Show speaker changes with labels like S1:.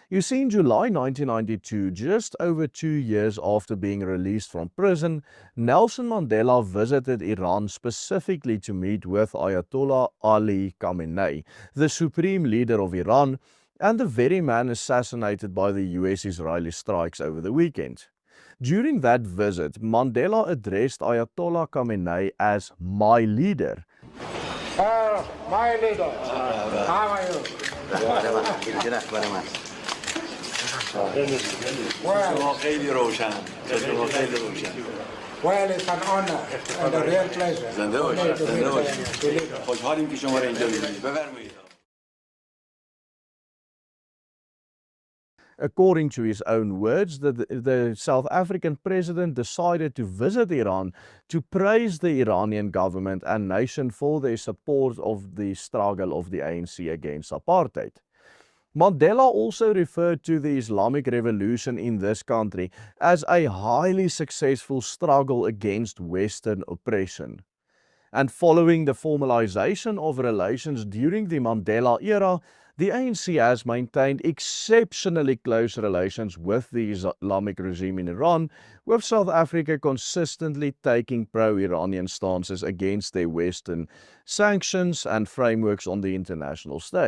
S1: You see, in July 1992, just over 2 years after being released from prison, Nelson Mandela visited Iran specifically to meet with Ayatollah Ali Khamenei, the supreme leader of Iran, and the very man assassinated by the US-Israeli strikes over the weekend. During that visit, Mandela addressed Ayatollah Khamenei as "my leader."
S2: My leader, how are you? Well, it's an honor and a real pleasure for me to meet the leader.
S3: خوشحالیم که شما را اینجا می‌بینیم. بفرمایید.
S1: According to his own words, the South African president decided to visit Iran to praise the Iranian government and nation for their support of the struggle of the ANC against apartheid. Mandela also referred to the Islamic Revolution in this country as a highly successful struggle against Western oppression. And following the formalization of relations during the Mandela era, the ANC has maintained exceptionally close relations with the Islamic regime in Iran, with South Africa consistently taking pro-Iranian stances against their Western sanctions and frameworks on the international stage.